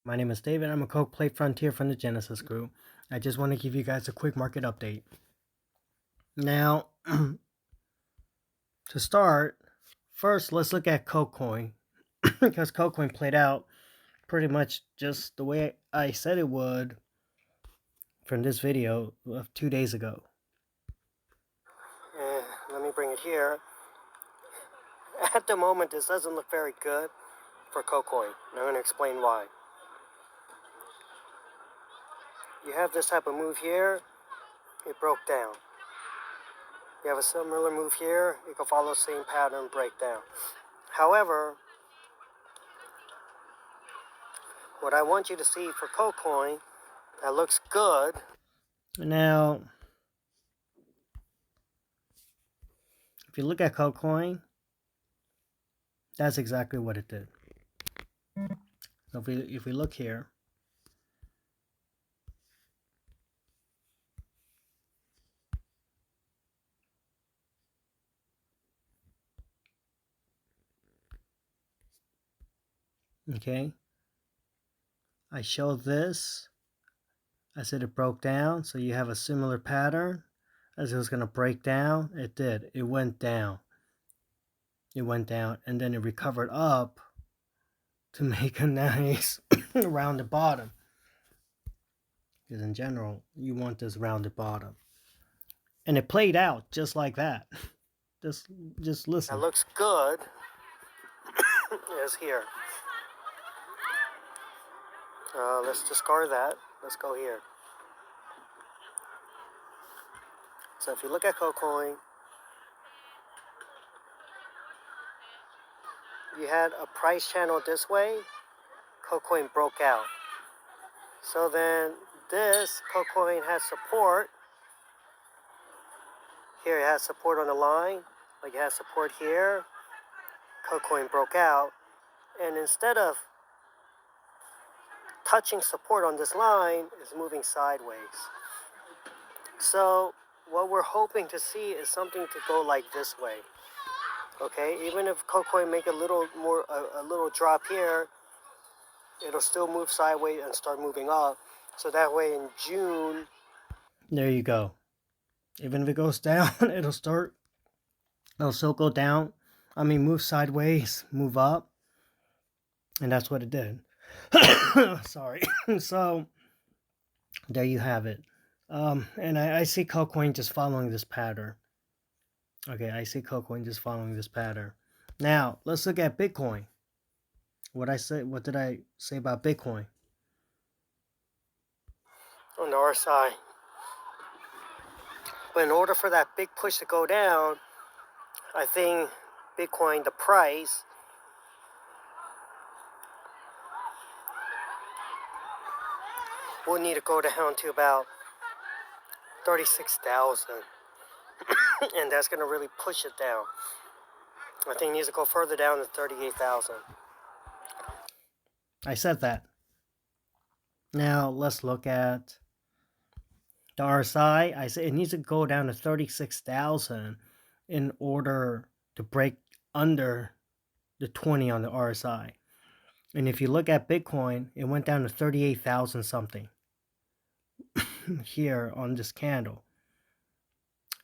My name is David. I'm a Coke Play Frontier from the Genesis Group. I just want to give you guys a quick market update. Now, to start, first let's look at KOK-COIN because KOK-COIN played out pretty much just the way I said it would from this video of 2 days ago. Let me bring it here. At the moment, this doesn't look very good for KOK-COIN, and I'm going to explain why. You have this type of move here, it broke down. You have a similar move here, it can follow the same pattern, break down. However, what I want you to see for KOK-COIN that looks good. Now, if you look at KOK-COIN, that's exactly what it did. So if we look here, okay, I showed this. I said it broke down, so you have a similar pattern. As it was going to break down, it did. It went down. It went down, and then it recovered up to make a nice rounded bottom. Because in general, you want this rounded bottom. And it played out just like that. Just listen. That looks good. Is here. Let's discard that. Let's go here. So if you look at KOK-COIN, you had a price channel this way, KOK-COIN broke out. So then this KOK-COIN has support. Here it has support on the line, like it has support here. KOK-COIN broke out, and instead of touching support on this line, is moving sideways. So what we're hoping to see is something to go like this way. Okay, even if KOK-COIN make a little drop here, it'll still move sideways and start moving up. So that way in June, there you go. Even if it goes down, it'll still go down. I mean, move sideways, move up. And that's what it did. Sorry. So there you have it. And I see KOK-COIN just following this pattern. Okay, I see KOK-COIN just following this pattern. Now, let's look at Bitcoin. What did I say about Bitcoin? On the RSI. But in order for that big push to go down, I think Bitcoin, the price, will need to go down to about 36,000. And that's going to really push it down. I think it needs to go further down to 38,000. I said that. Now let's look at the RSI. I said it needs to go down to 36,000 in order to break under the 20 on the RSI. And if you look at Bitcoin, it went down to 38,000 something here on this candle.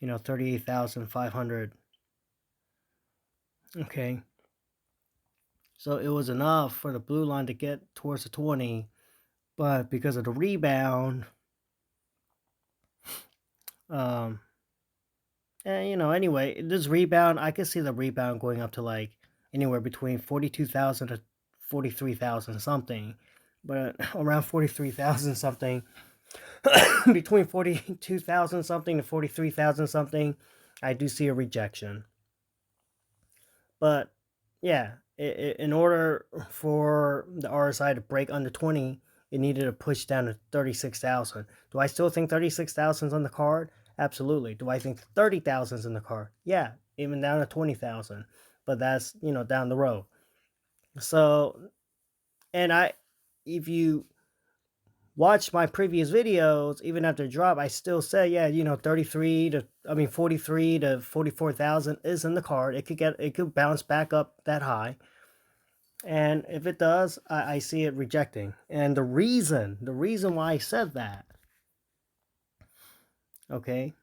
38,500. Okay. So it was enough for the blue line to get towards the 20, but because of the rebound, anyway, this rebound, I could see the rebound going up to like anywhere between 42,000 to 43,000 something, but around 43,000 something, between 42,000 something to 43,000 something, I do see a rejection. But yeah, in order for the RSI to break under 20, it needed to push down to 36,000. Do I still think 36,000 is on the card? Absolutely. Do I think 30,000 is in the card? Yeah, even down to 20,000. But that's, down the road. So, and if you watch my previous videos, even after drop, I still say, yeah, 43 to 44,000 is in the card. It could bounce back up that high. And if it does, I see it rejecting. And the reason why I said that, okay.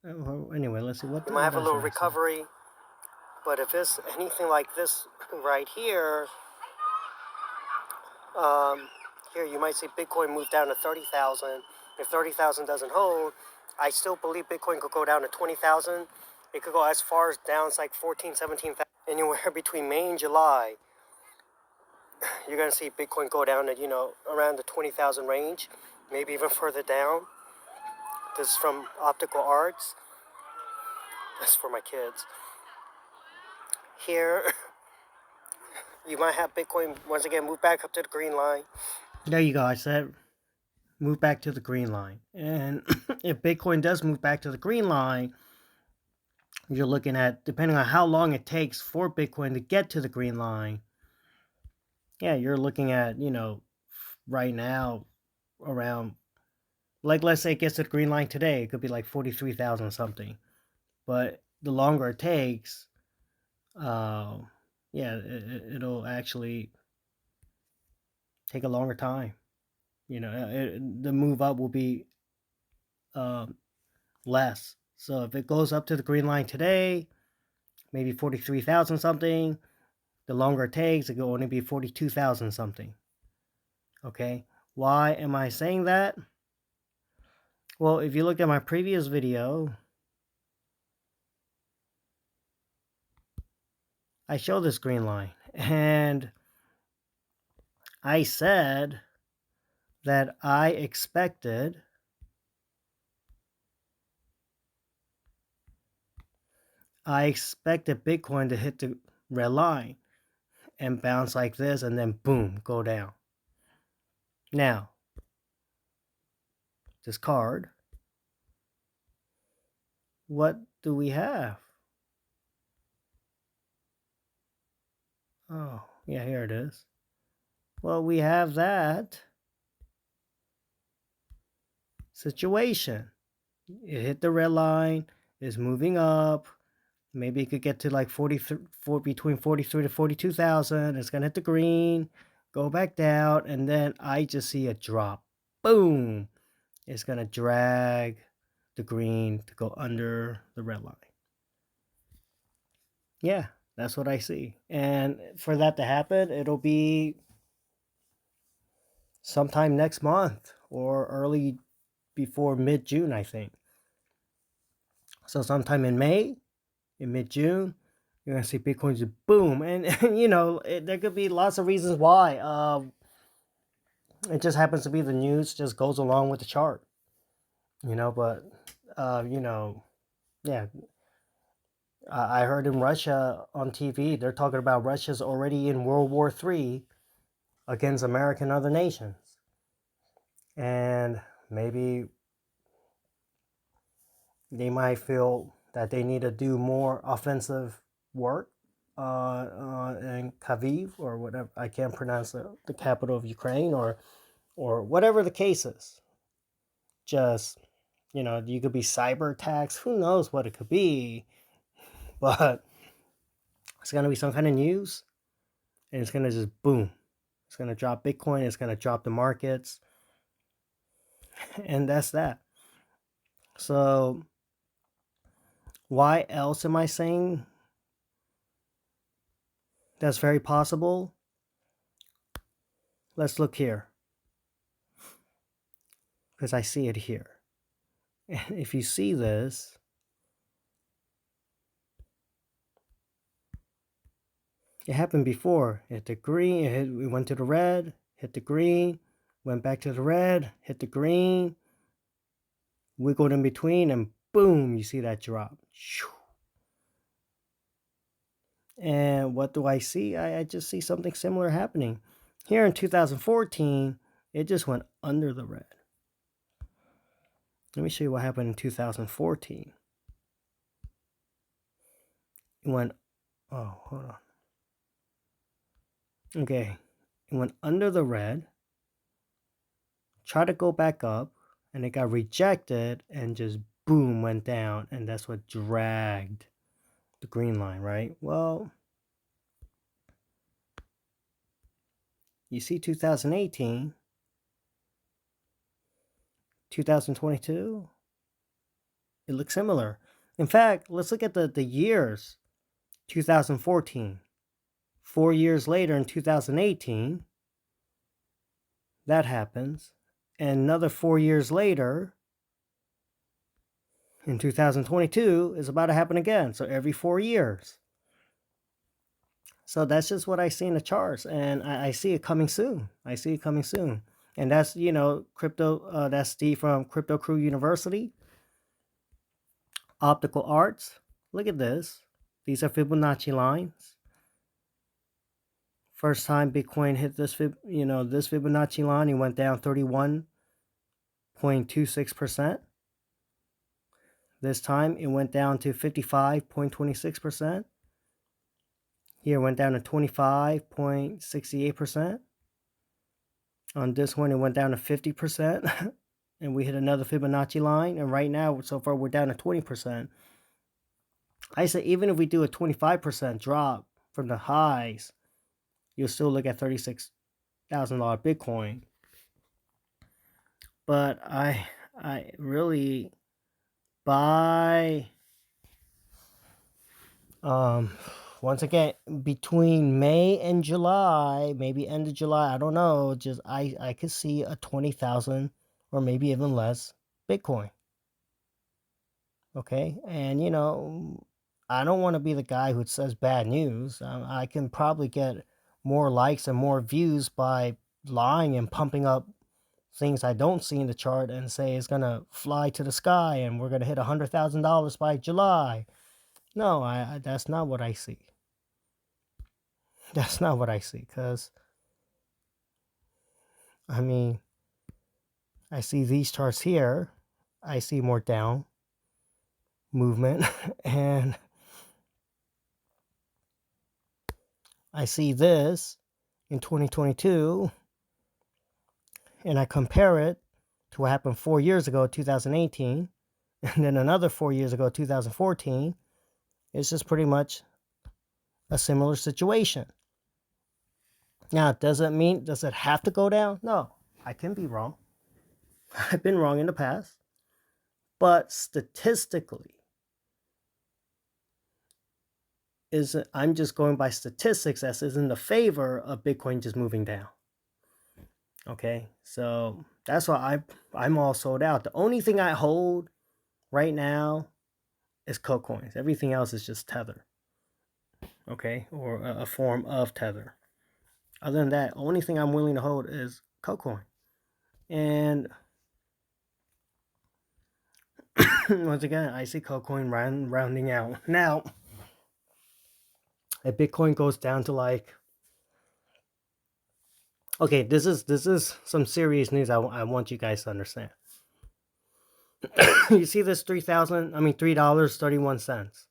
Anyway, let's see what. You might have a little recovery, but if it's anything like this right here, here you might see Bitcoin move down to 30,000. If 30,000 doesn't hold, I still believe Bitcoin could go down to 20,000. It could go as far as down as like 14, 17,000. Anywhere between May and July, you're going to see Bitcoin go down to, around the 20,000 range, maybe even further down. This is from Optical Arts. That's for my kids. Here, you might have Bitcoin once again move back up to the green line. There you go. I said move back to the green line. And if Bitcoin does move back to the green line, you're looking at, depending on how long it takes for Bitcoin to get to the green line, yeah, you're looking at, right now around, like, let's say it gets to the green line today, it could be like 43,000 something. But the longer it takes, yeah, it'll actually take a longer time. The move up will be less. So if it goes up to the green line today, maybe 43,000 something, the longer it takes, it will only be 42,000 something. Okay, why am I saying that? Well, if you look at my previous video, I show this green line, and I said that I expected Bitcoin to hit the red line and bounce like this and then boom, go down. Now, this card, what do we have? Oh, yeah, here it is. Well, we have that situation. It hit the red line, is moving up. Maybe it could get to like between 43 to 42,000. It's gonna hit the green, go back down, and then I just see a drop. Boom! It's gonna drag the green to go under the red line. Yeah, that's what I see. And for that to happen, it'll be sometime next month or early before mid-June, I think. So sometime in May, in mid-June, you're going to see Bitcoin just boom. And there could be lots of reasons why. It just happens to be the news just goes along with the chart. But, yeah. I heard in Russia on TV, they're talking about Russia's already in World War III against America and other nations. And maybe they might feel that they need to do more offensive work in Kyiv or whatever. I can't pronounce the capital of Ukraine or whatever the case is. Just, you could be cyber attacks. Who knows what it could be? But it's going to be some kind of news, and it's going to just boom. It's going to drop Bitcoin. It's going to drop the markets. And that's that. So why else am I saying that's very possible? Let's look here, because I see it here. And if you see this, it happened before. It hit the green, it went to the red, hit the green, went back to the red, hit the green, wiggled in between, and boom, you see that drop. And what do I see? I just see something similar happening. Here in 2014, it just went under the red. Let me show you what happened in 2014. It went, oh, hold on. Okay, it went under the red, tried to go back up, and it got rejected and just boom, went down, and that's what dragged the green line, right? Well, You see 2018, 2022, it looks similar. In fact, let's look at the years. 2014. 4 years later in 2018, that happens. And another 4 years later in 2022 is about to happen again. So every 4 years. So that's just what I see in the charts, and I see it coming soon. I see it coming soon. And that's, crypto, that's Steve from Crypto Crew University, Optical Arts. Look at this. These are Fibonacci lines. First time Bitcoin hit this this Fibonacci line, it went down 31.26%. This time it went down to 55.26%. Here it went down to 25.68%. On this one, it went down to 50%. And we hit another Fibonacci line. And right now, so far, we're down to 20%. I say even if we do a 25% drop from the highs, you'll still look at $36,000 Bitcoin. But I really buy, once again, between May and July, maybe end of July, I don't know, just I could see a 20,000 or maybe even less Bitcoin. Okay, and I don't want to be the guy who says bad news. I can probably get more likes and more views by lying and pumping up things I don't see in the chart and say it's gonna fly to the sky and we're gonna hit $100,000 by July. No, I that's not what I see. That's not what I see, because I mean, I see these charts here. I see more down movement and I see this in 2022 and I compare it to what happened 4 years ago, 2018, and then another 4 years ago, 2014. It's just pretty much a similar situation. Now, does it have to go down? No, I can be wrong. I've been wrong in the past. But statistically, I'm just going by statistics as is in the favor of Bitcoin just moving down. Okay, so that's why I'm all sold out. The only thing I hold right now is KOK-COINs. Everything else is just Tether. Okay, or a form of Tether. Other than that, only thing I'm willing to hold is KOK-COIN. And once again, I see KOK-COIN rounding out. Now, if Bitcoin goes down to like, okay, this is some serious news I want you guys to understand. You see this $3.31.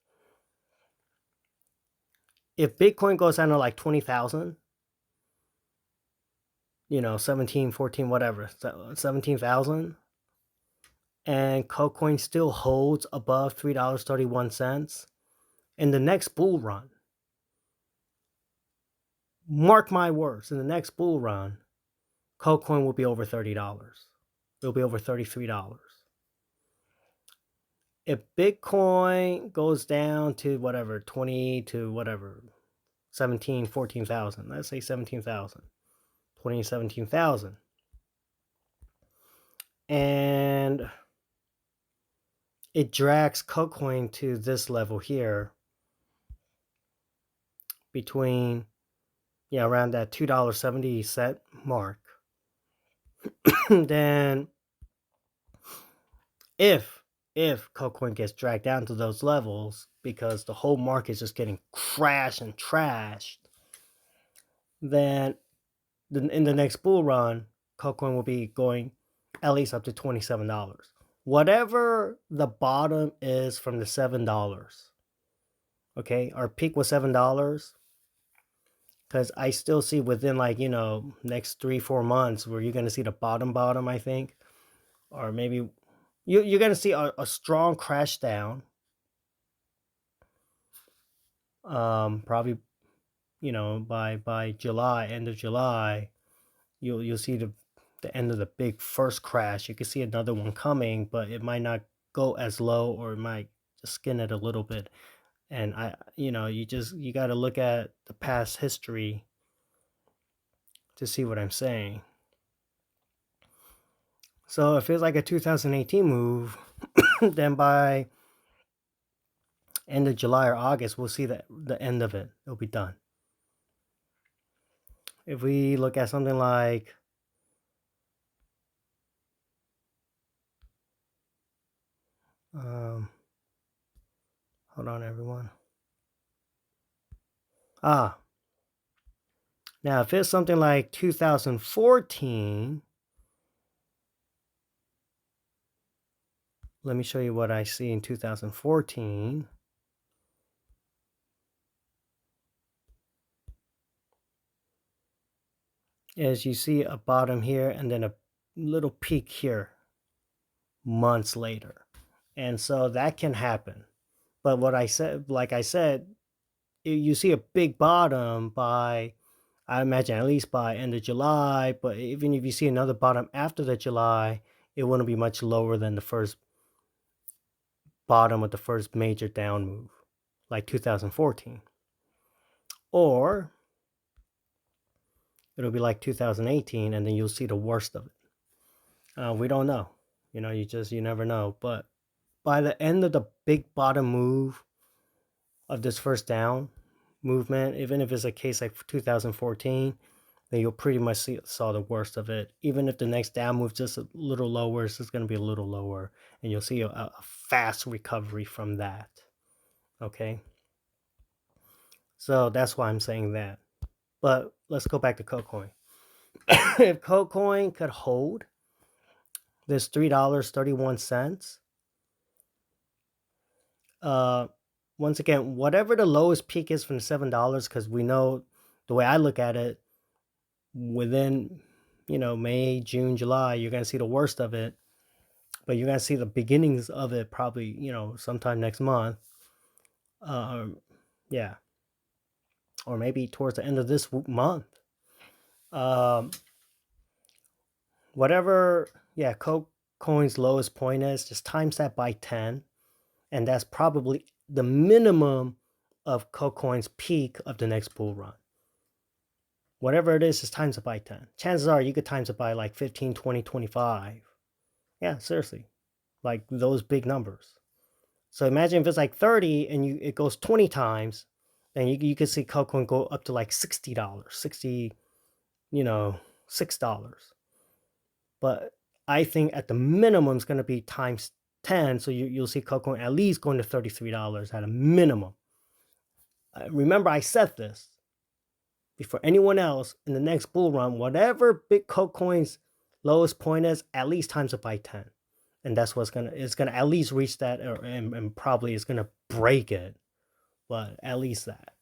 If Bitcoin goes down to like 20,000, 17, 14, whatever, 17,000, and KOK-COIN still holds above $3.31 in the next bull run, mark my words, in the next bull run, KOK-COIN will be over $30. It'll be over $33. If Bitcoin goes down to whatever, 20 to whatever, 17, 14,000, let's say 17,000, 20, 17,000. And it drags KOK-COIN to this level here between, around that $2.70 mark. Then if KOK-COIN gets dragged down to those levels because the whole market is just getting crashed and trashed, then in the next bull run, KOK-COIN will be going at least up to $27. Whatever the bottom is from the $7. Okay, our peak was $7. Because I still see within next 3-4 months where you're going to see the bottom, I think. Or maybe you're going to see a strong crash down. Probably, by July, end of July. you'll see the end of the big first crash. You can see another one coming, but it might not go as low, or it might just skin it a little bit. And you got to look at the past history to see what I'm saying. So if it's like a 2018 move, then by end of July or August, we'll see the end of it. It'll be done. If we look at something like hold on, everyone. Now if it's something like 2014, let me show you what I see in 2014. Is you see a bottom here and then a little peak here months later. And so that can happen. But what I said, like I said, you see a big bottom by, I imagine at least by end of July, but even if you see another bottom after the July, it wouldn't be much lower than the first bottom of the first major down move, like 2014. Or it'll be like 2018, and then you'll see the worst of it. We don't know. You never know. But by the end of the big bottom move of this first down movement, even if it's a case like 2014, then you'll pretty much saw the worst of it. Even if the next down moves just a little lower, it's just going to be a little lower, and you'll see a fast recovery from that. Okay? So that's why I'm saying that. But let's go back to KOK-COIN. If KOK-COIN could hold this $3.31, once again, whatever the lowest peak is from $7, because we know the way I look at it, within May, June, July, you're going to see the worst of it, but you're going to see the beginnings of it probably sometime next month. Yeah, or maybe towards the end of this month. Whatever KOK-COIN's lowest point is, just times that by 10, and that's probably the minimum of KOK-COIN's peak of the next bull run. Whatever it is, just times it by 10. Chances are you could times it by like 15, 20, 25. Yeah, seriously. Like those big numbers. So imagine if it's like 30 and it goes 20 times, then you could see KOK-COIN go up to like $60, $6. But I think at the minimum it's going to be times 10. So you'll see KOK-COIN at least going to $33 at a minimum. Remember, I said this before anyone else in the next bull run, whatever big KOK-COIN's lowest point is, at least times it by 10. And that's what's it's gonna at least reach that, and probably it's gonna break it, but at least that.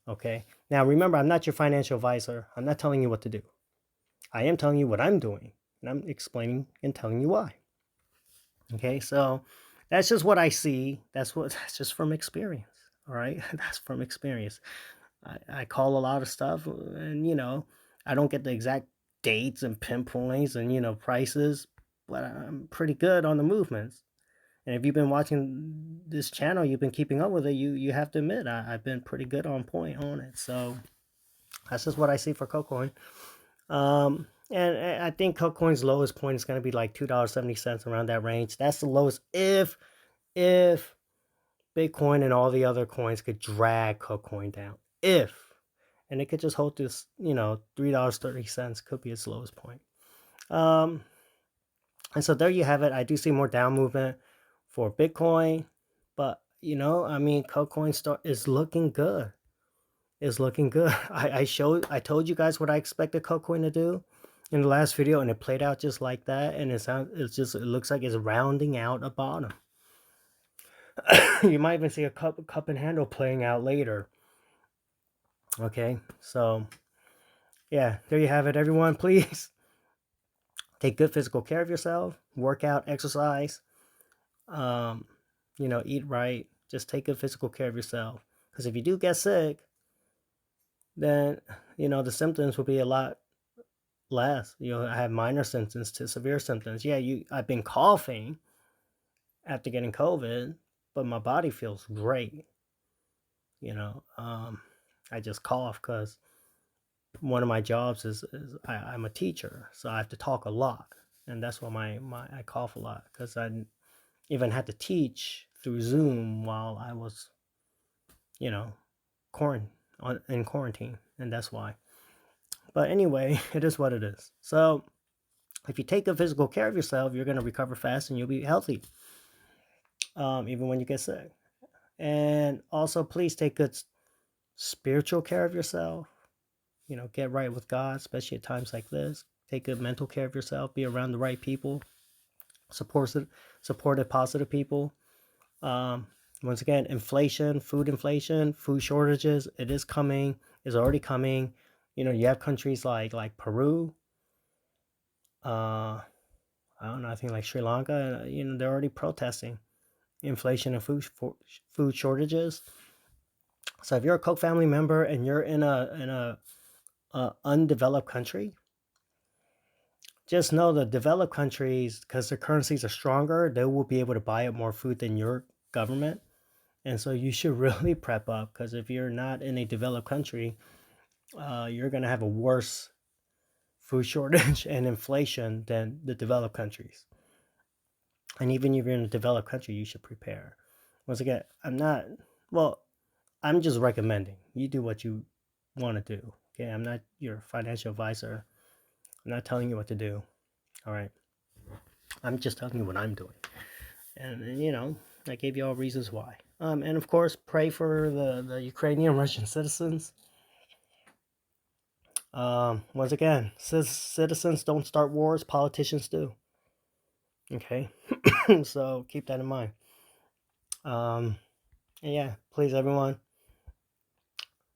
Okay. Now remember, I'm not your financial advisor. I'm not telling you what to do. I am telling you what I'm doing, and I'm explaining and telling you why. Okay, so that's just what I see. That's just from experience. All right, that's from experience. I call a lot of stuff, and I don't get the exact dates and pinpoints and prices, but I'm pretty good on the movements. And if you've been watching this channel, you've been keeping up with it, you have to admit I've been pretty good on point on it. So that's just what I see for KOK-COIN. And I think KOK-COIN's lowest point is going to be like $2.70, around that range. That's the lowest if Bitcoin and all the other coins could drag KOK-COIN down. And it could just hold this, $3.30 could be its lowest point. And so there you have it. I do see more down movement for Bitcoin, but KOK-COIN is looking good. Is looking good. I told you guys what I expected KOK-COIN to do in the last video, and it played out just like that. And it looks like it's rounding out a bottom. You might even see a cup and handle playing out later. Okay, so yeah, there you have it, everyone. Please take good physical care of yourself. Work out, exercise. Eat right. Just take good physical care of yourself. Because if you do get sick, then the symptoms will be a lot less. I have minor symptoms to severe symptoms. Yeah, I've been coughing after getting COVID, but my body feels great. I just cough because one of my jobs is I'm a teacher, so I have to talk a lot, and that's why my I cough a lot, because I even had to teach through Zoom while I was, you know, in quarantine, and that's why. But anyway, it is what it is. So if you take good physical care of yourself, you're gonna recover fast and you'll be healthy, even when you get sick. And also, please take good spiritual care of yourself. Get right with God, especially at times like this. Take good mental care of yourself. Be around the right people, supportive, positive people. Um, Once again, inflation, food shortages. It is coming. Is already coming. You have countries like Peru. I don't know. I think like Sri Lanka. They're already protesting inflation and food shortages. So if you're a Koch family member and you're in a undeveloped country, just know the developed countries, because their currencies are stronger, they will be able to buy up more food than your government. And so you should really prep up, because if you're not in a developed country, you're going to have a worse food shortage and inflation than the developed countries. And even if you're in a developed country, you should prepare. Once again, I'm just recommending you do what you want to do. Okay, I'm not your financial advisor. I'm not telling you what to do. All right. I'm just telling you what I'm doing. And I gave you all reasons why. And of course, pray for the Ukrainian Russian citizens. Once again, citizens don't start wars, politicians do. Okay, so keep that in mind. And yeah, please, everyone,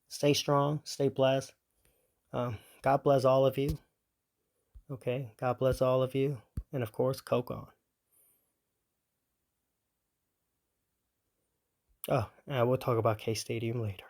stay strong, stay blessed. God bless all of you. Okay, God bless all of you, and of course, KOK-COIN. Oh, and we'll talk about K Stadium later.